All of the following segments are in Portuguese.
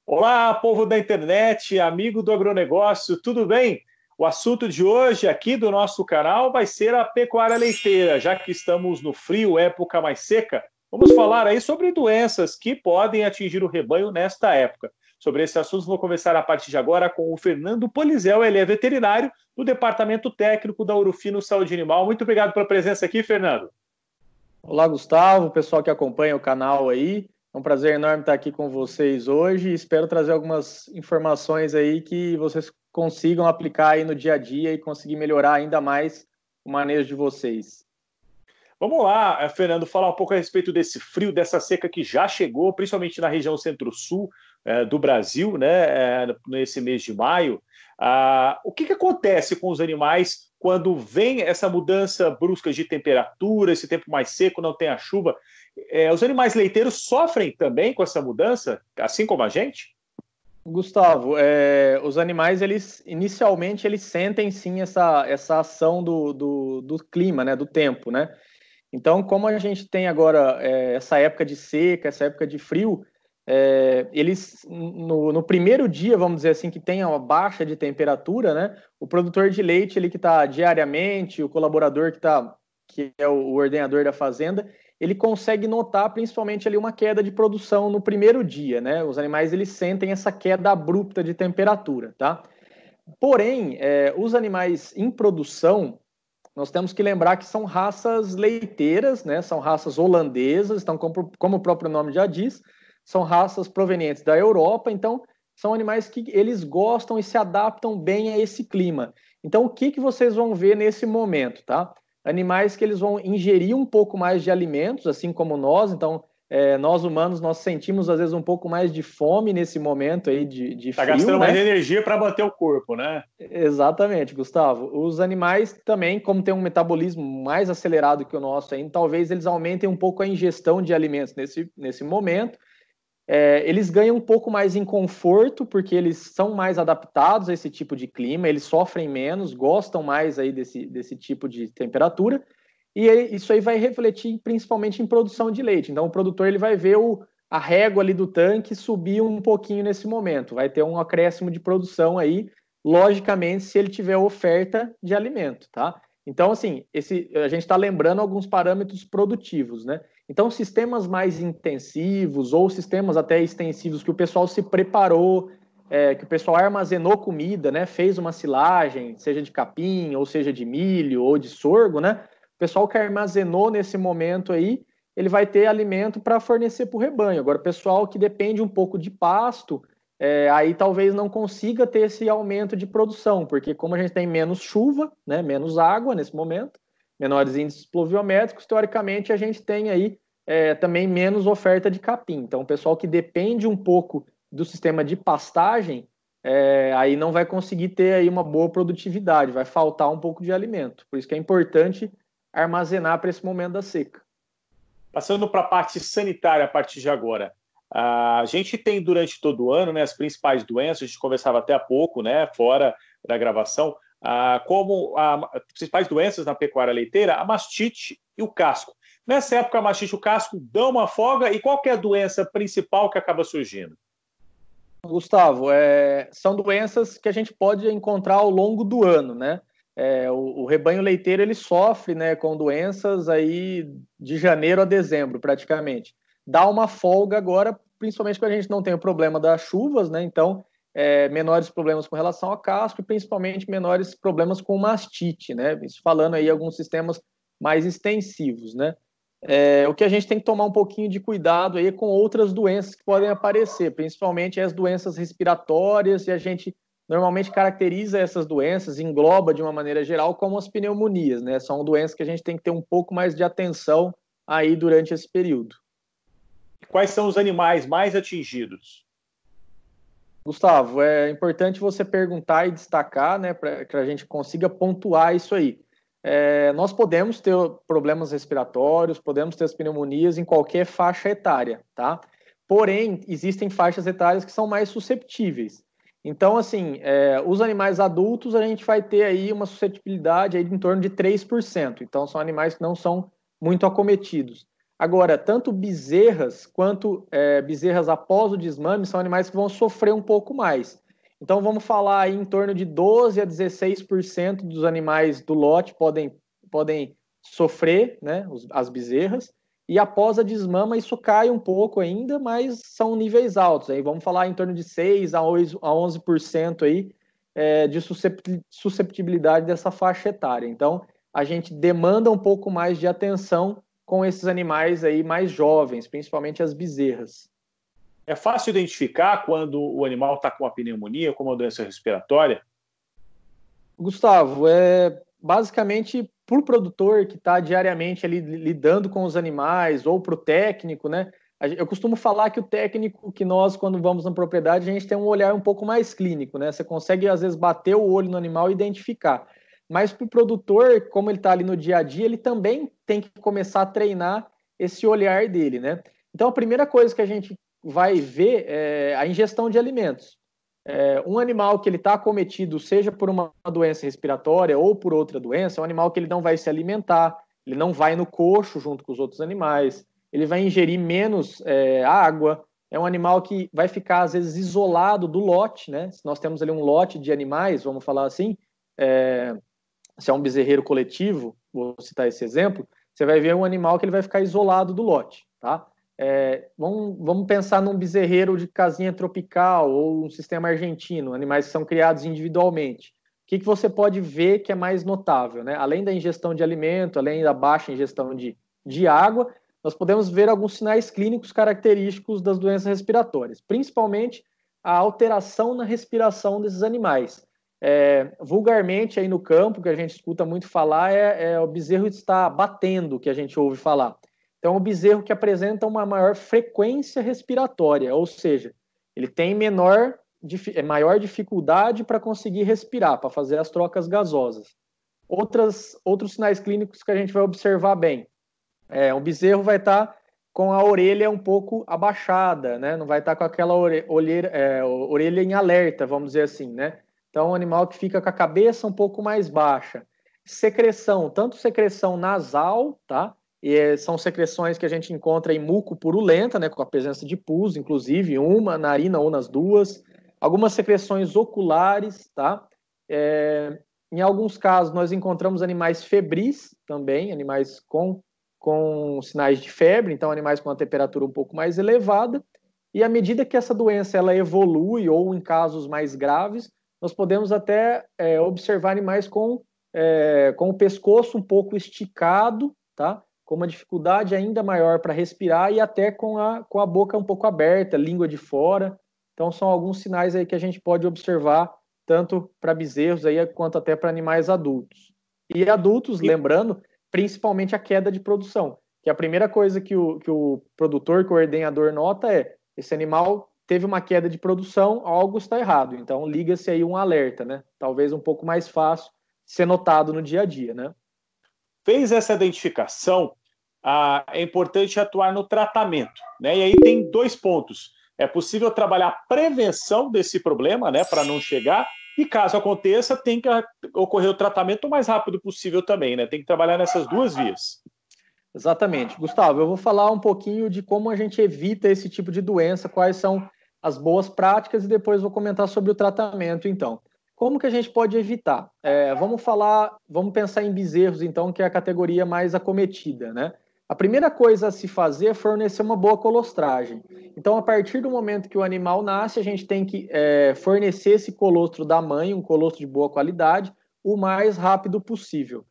Olá, povo da internet, amigo do agronegócio, tudo bem? O assunto de hoje aqui do nosso canal vai ser a pecuária leiteira, já que estamos no frio, época mais seca. Vamos falar aí sobre doenças que podem atingir o rebanho nesta época. Sobre esse assunto, vou conversar a partir de agora com o Fernando Polizel, ele é veterinário do Departamento Técnico da Ouro Fino Saúde Animal. Muito obrigado pela presença aqui, Fernando. Olá, Gustavo, pessoal que acompanha o canal aí. É um prazer enorme estar aqui com vocês hoje. Espero trazer algumas informações aí que vocês consigam aplicar aí no dia a dia e conseguir melhorar ainda mais o manejo de vocês. Vamos lá, Fernando, falar um pouco a respeito desse frio, dessa seca que já chegou, principalmente na região centro-sul do Brasil, né, nesse mês de maio. O que acontece com os animais quando vem essa mudança brusca de temperatura, esse tempo mais seco, não tem a chuva? Os animais leiteiros sofrem também com essa mudança, assim como a gente? Gustavo, os animais, inicialmente, eles sentem sim essa ação do clima, né, do tempo, né? Então, como a gente tem agora essa época de seca, essa época de frio, eles, no primeiro dia, vamos dizer assim, que tem uma baixa de temperatura, né? O produtor de leite, ele que está diariamente, o colaborador que é o ordenador da fazenda, ele consegue notar principalmente ali uma queda de produção no primeiro dia, né? Os animais, eles sentem essa queda abrupta de temperatura, tá? Porém, os animais em produção, nós temos que lembrar que são raças leiteiras, né? São raças holandesas, então, como o próprio nome já diz, são raças provenientes da Europa, então são animais que eles gostam e se adaptam bem a esse clima. Então, o que vocês vão ver nesse momento, tá? Animais que eles vão ingerir um pouco mais de alimentos, assim como nós, então nós humanos, nós sentimos às vezes um pouco mais de fome nesse momento aí de frio, tá gastando mais né? energia para manter o corpo, né? Exatamente, Gustavo. Os animais também, como tem um metabolismo mais acelerado que o nosso ainda, talvez eles aumentem um pouco a ingestão de alimentos nesse momento. Eles ganham um pouco mais em conforto, porque eles são mais adaptados a esse tipo de clima, eles sofrem menos, gostam mais aí desse tipo de temperatura, e isso aí vai refletir principalmente em produção de leite. Então, o produtor ele vai ver a régua ali do tanque subir um pouquinho nesse momento, vai ter um acréscimo de produção aí, logicamente, se ele tiver oferta de alimento, tá? Então, assim, a gente está lembrando alguns parâmetros produtivos, né? Então, sistemas mais intensivos ou sistemas até extensivos que o pessoal se preparou, que o pessoal armazenou comida, né? Fez uma silagem, seja de capim, ou seja de milho, ou de sorgo, né? O pessoal que armazenou nesse momento aí, ele vai ter alimento para fornecer para o rebanho. Agora, o pessoal que depende um pouco de pasto, aí talvez não consiga ter esse aumento de produção, porque como a gente tem menos chuva, né? Menos água nesse momento, menores índices pluviométricos, teoricamente a gente tem aí também menos oferta de capim. Então, o pessoal que depende um pouco do sistema de pastagem, aí não vai conseguir ter aí uma boa produtividade, vai faltar um pouco de alimento. Por isso que é importante armazenar para esse momento da seca. Passando para a parte sanitária a partir de agora. A gente tem durante todo o ano, né, as principais doenças, a gente conversava até há pouco, né, fora da gravação, como as principais doenças na pecuária leiteira, a mastite e o casco. Nessa época, a mastite e o casco dão uma folga, e qual que é a doença principal que acaba surgindo? Gustavo, são doenças que a gente pode encontrar ao longo do ano, né? O rebanho leiteiro ele sofre, né, com doenças aí de janeiro a dezembro, praticamente. Dá uma folga agora, principalmente quando a gente não tem o problema das chuvas, né? Então, menores problemas com relação ao casco e principalmente menores problemas com mastite, né? Isso falando aí alguns sistemas mais extensivos, né? O que a gente tem que tomar um pouquinho de cuidado aí com outras doenças que podem aparecer, principalmente as doenças respiratórias, e a gente normalmente caracteriza essas doenças, engloba de uma maneira geral como as pneumonias, né? São doenças que a gente tem que ter um pouco mais de atenção aí durante esse período. Quais são os animais mais atingidos? Gustavo, é importante você perguntar e destacar, né, para que a gente consiga pontuar isso aí. Nós podemos ter problemas respiratórios, podemos ter as pneumonias em qualquer faixa etária, tá? Porém, existem faixas etárias que são mais susceptíveis. Então, assim, os animais adultos, a gente vai ter aí uma suscetibilidade aí em torno de 3%. Então, são animais que não são muito acometidos. Agora, tanto bezerras quanto bezerras após o desmame são animais que vão sofrer um pouco mais. Então, vamos falar aí em torno de 12 a 16% dos animais do lote podem sofrer, né, as bezerras. E após a desmama, isso cai um pouco ainda, mas são níveis altos. Aí vamos falar em torno de 6 a 11% aí, de susceptibilidade dessa faixa etária. Então, a gente demanda um pouco mais de atenção com esses animais aí mais jovens, principalmente as bezerras. É fácil identificar quando o animal está com uma pneumonia, com uma doença respiratória? Gustavo, basicamente para o produtor que está diariamente ali lidando com os animais, ou para o técnico, né? Eu costumo falar que o técnico, que nós, quando vamos na propriedade, a gente tem um olhar um pouco mais clínico, né? Você consegue, às vezes, bater o olho no animal e identificar. Mas para o produtor, como ele está ali no dia a dia, ele também tem que começar a treinar esse olhar dele, né? Então, a primeira coisa que a gente vai ver é a ingestão de alimentos. Um animal que ele está acometido, seja por uma doença respiratória ou por outra doença, é um animal que ele não vai se alimentar, ele não vai no coxo junto com os outros animais, ele vai ingerir menos água, é um animal que vai ficar, às vezes, isolado do lote, né? Se nós temos ali um lote de animais, vamos falar assim, se é um bezerreiro coletivo, vou citar esse exemplo, você vai ver um animal que ele vai ficar isolado do lote, tá? Vamos pensar num bezerreiro de casinha tropical ou um sistema argentino, animais que são criados individualmente. O que você pode ver que é mais notável, né? Além da ingestão de alimento, além da baixa ingestão de água, nós podemos ver alguns sinais clínicos característicos das doenças respiratórias, principalmente a alteração na respiração desses animais. Vulgarmente, aí no campo, que a gente escuta muito falar, o bezerro está batendo, que a gente ouve falar. Então, o bezerro que apresenta uma maior frequência respiratória, ou seja, ele tem maior dificuldade para conseguir respirar, para fazer as trocas gasosas. Outros sinais clínicos que a gente vai observar bem. Um bezerro vai estar com a orelha um pouco abaixada, né? Não vai estar com aquela orelha em alerta, vamos dizer assim, né? Então, é um animal que fica com a cabeça um pouco mais baixa. Secreção, tanto secreção nasal, tá? São secreções que a gente encontra em muco purulenta, né, com a presença de pus, inclusive, uma narina ou nas duas. Algumas secreções oculares, tá? Em alguns casos, nós encontramos animais febris também, animais com sinais de febre, então animais com uma temperatura um pouco mais elevada. E à medida que essa doença ela evolui, ou em casos mais graves, nós podemos até observar animais com o pescoço um pouco esticado, tá? Com uma dificuldade ainda maior para respirar e até com a boca um pouco aberta, língua de fora. Então, são alguns sinais aí que a gente pode observar, tanto para bezerros aí, quanto até para animais adultos. E adultos, lembrando, principalmente a queda de produção, que a primeira coisa que o produtor, que o ordenhador nota esse animal teve uma queda de produção, algo está errado. Então, liga-se aí um alerta, né? Talvez um pouco mais fácil ser notado no dia a dia, né? Fez essa identificação, é importante atuar no tratamento, né? E aí tem 2 pontos. É possível trabalhar a prevenção desse problema, né, para não chegar, e caso aconteça, tem que ocorrer o tratamento o mais rápido possível também, né? Tem que trabalhar nessas 2 vias. Exatamente. Gustavo, eu vou falar um pouquinho de como a gente evita esse tipo de doença, quais são as boas práticas e depois vou comentar sobre o tratamento, então. Como que a gente pode evitar? Vamos pensar em bezerros, então, que é a categoria mais acometida, né? A primeira coisa a se fazer é fornecer uma boa colostragem. Então, a partir do momento que o animal nasce, a gente tem que fornecer esse colostro da mãe, um colostro de boa qualidade, o mais rápido possível.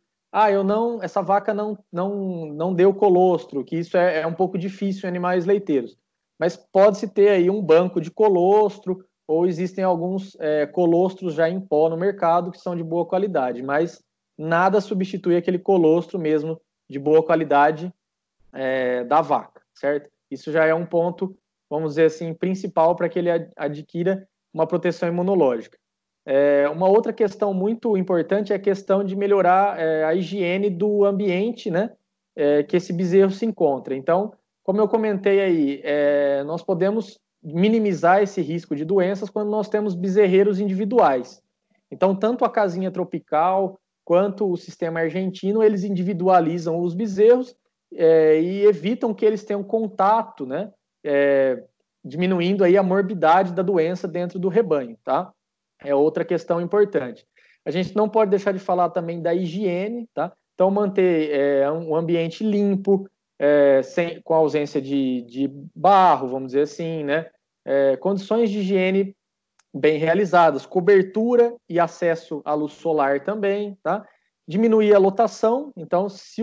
Essa vaca não deu colostro, que isso é um pouco difícil em animais leiteiros. Mas pode-se ter aí um banco de colostro, ou existem alguns colostros já em pó no mercado que são de boa qualidade, mas nada substitui aquele colostro mesmo de boa qualidade da vaca, certo? Isso já é um ponto, vamos dizer assim, principal para que ele adquira uma proteção imunológica. Uma outra questão muito importante é a questão de melhorar a higiene do ambiente, né, que esse bezerro se encontra. Então, como eu comentei aí, nós podemos minimizar esse risco de doenças quando nós temos bezerreiros individuais. Então, tanto a casinha tropical quanto o sistema argentino, eles individualizam os bezerros e evitam que eles tenham contato, né? Diminuindo aí a morbidade da doença dentro do rebanho, tá? É outra questão importante. A gente não pode deixar de falar também da higiene, tá? Então, manter um ambiente limpo, com a ausência de barro, vamos dizer assim, né? Condições de higiene bem realizadas, cobertura e acesso à luz solar também, tá? Diminuir a lotação, então, se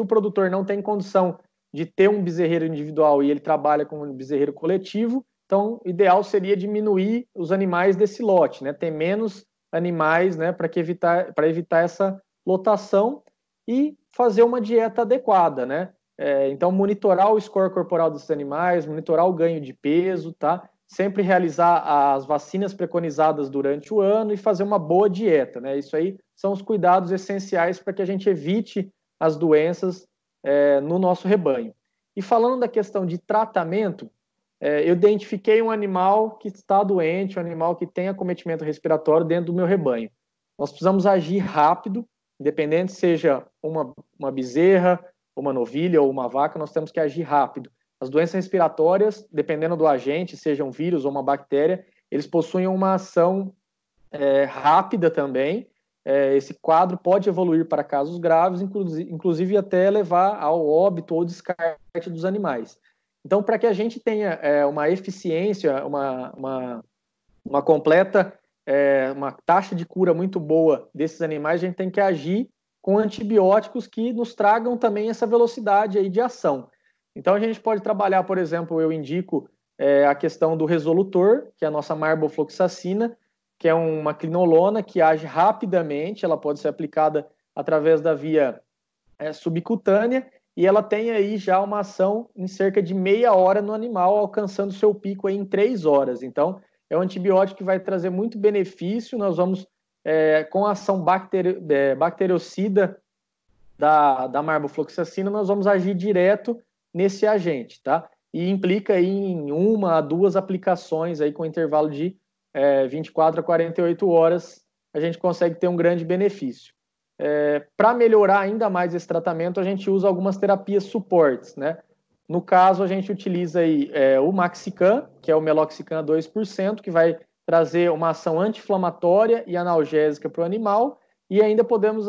o produtor não tem condição de ter um bezerreiro individual e ele trabalha com um bezerreiro coletivo, então, o ideal seria diminuir os animais desse lote, né? Ter menos animais, né? Para evitar essa lotação e fazer uma dieta adequada, né? Então, monitorar o score corporal desses animais, monitorar o ganho de peso, tá? Sempre realizar as vacinas preconizadas durante o ano e fazer uma boa dieta, né? Isso aí são os cuidados essenciais para que a gente evite as doenças no nosso rebanho. E falando da questão de tratamento, eu identifiquei um animal que está doente, um animal que tem acometimento respiratório dentro do meu rebanho. Nós precisamos agir rápido, independente seja uma bezerra, uma novilha ou uma vaca, nós temos que agir rápido. As doenças respiratórias, dependendo do agente, seja um vírus ou uma bactéria, eles possuem uma ação rápida também. Esse quadro pode evoluir para casos graves, inclusive até levar ao óbito ou descarte dos animais. Então, para que a gente tenha uma eficiência, uma completa, uma taxa de cura muito boa desses animais, a gente tem que agir com antibióticos que nos tragam também essa velocidade aí de ação. Então, a gente pode trabalhar, por exemplo, eu indico a questão do resolutor, que é a nossa marbofloxacina, que é uma quinolona que age rapidamente, ela pode ser aplicada através da via subcutânea, e ela tem aí já uma ação em cerca de meia hora no animal, alcançando seu pico aí em 3 horas. Então, é um antibiótico que vai trazer muito benefício. Nós vamos, com a ação bactericida da marbofloxacina, nós vamos agir direto nesse agente, tá? E implica aí em 1 a 2 aplicações aí com intervalo de 24 a 48 horas, a gente consegue ter um grande benefício. Para melhorar ainda mais esse tratamento, a gente usa algumas terapias suportes, né? No caso, a gente utiliza aí o Maxicam, que é o Meloxicam 2%, que vai trazer uma ação anti-inflamatória e analgésica para o animal, e ainda podemos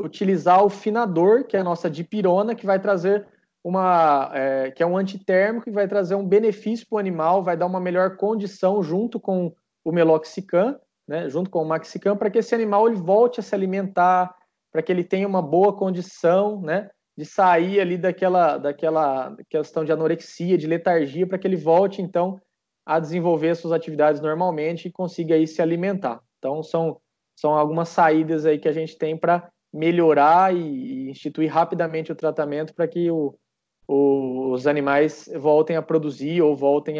utilizar o Finador, que é a nossa dipirona, que vai trazer que é um antitérmico, que vai trazer um benefício para o animal, vai dar uma melhor condição junto com o Meloxicam, né, junto com o Maxicam, para que esse animal ele volte a se alimentar, para que ele tenha uma boa condição, né, de sair ali daquela questão de anorexia, de letargia, para que ele volte, então, a desenvolver suas atividades normalmente e consiga aí se alimentar. Então, são algumas saídas aí que a gente tem para melhorar e instituir rapidamente o tratamento para que os animais voltem a produzir ou voltem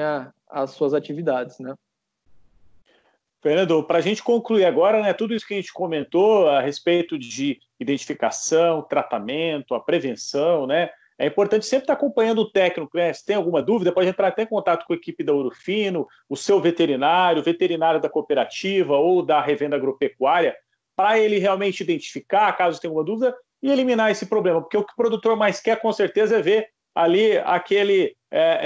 às suas atividades, né? Fernando, para a gente concluir agora, né, tudo isso que a gente comentou a respeito de identificação, tratamento, a prevenção, né, é importante sempre estar acompanhando o técnico, né? Se tem alguma dúvida, pode entrar até em contato com a equipe da Ouro Fino, o seu veterinário, o veterinário da cooperativa ou da revenda agropecuária, para ele realmente identificar, caso tenha alguma dúvida, e eliminar esse problema. Porque o que o produtor mais quer, com certeza, é ver ali aquele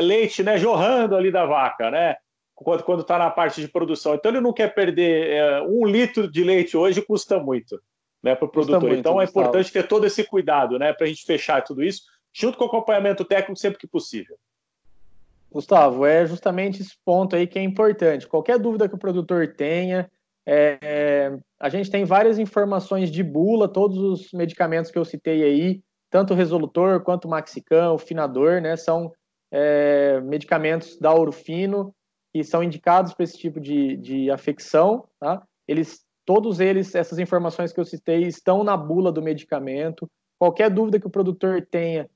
leite, né, jorrando ali da vaca, né? Quando está na parte de produção. Então, ele não quer perder 1 litro de leite hoje, custa muito, né, para o produtor. Muito, então, é Gustavo. importante ter todo esse cuidado, né, para a gente fechar tudo isso, junto com o acompanhamento técnico sempre que possível. Gustavo, é justamente esse ponto aí que é importante. Qualquer dúvida que o produtor tenha, a gente tem várias informações de bula, todos os medicamentos que eu citei aí, tanto o Resolutor quanto o Maxicam, o Finador, né, são medicamentos da Ouro Fino, que são indicados para esse tipo de afecção, tá? Todos eles, essas informações que eu citei, estão na bula do medicamento. Qualquer dúvida que o produtor tenha,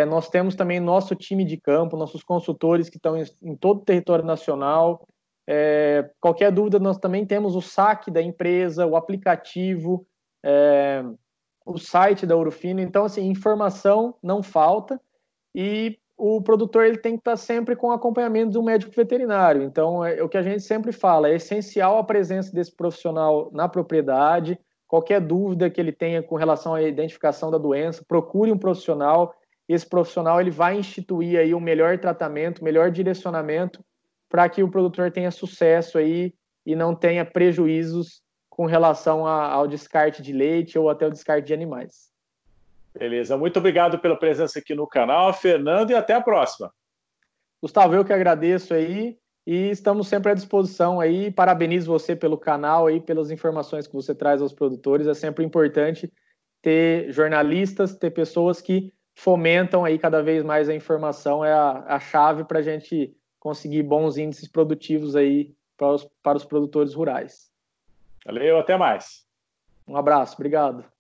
nós temos também nosso time de campo, nossos consultores que estão em todo o território nacional. Qualquer dúvida, nós também temos o saque da empresa, o aplicativo, o site da Ouro Fino. Então, assim, informação não falta. E o produtor ele tem que estar sempre com acompanhamento de um médico veterinário. Então, é o que a gente sempre fala, é essencial a presença desse profissional na propriedade. Qualquer dúvida que ele tenha com relação à identificação da doença, procure um profissional. Esse profissional ele vai instituir aí o melhor tratamento, o melhor direcionamento para que o produtor tenha sucesso aí e não tenha prejuízos com relação ao descarte de leite ou até o descarte de animais. Beleza, muito obrigado pela presença aqui no canal, Fernando, e até a próxima. Gustavo, eu que agradeço aí e estamos sempre à disposição aí. Parabenizo você pelo canal aí, pelas informações que você traz aos produtores. É sempre importante ter jornalistas, ter pessoas que fomentam aí cada vez mais a informação, é a chave para a gente conseguir bons índices produtivos aí para os produtores rurais. Valeu, até mais. Um abraço, obrigado.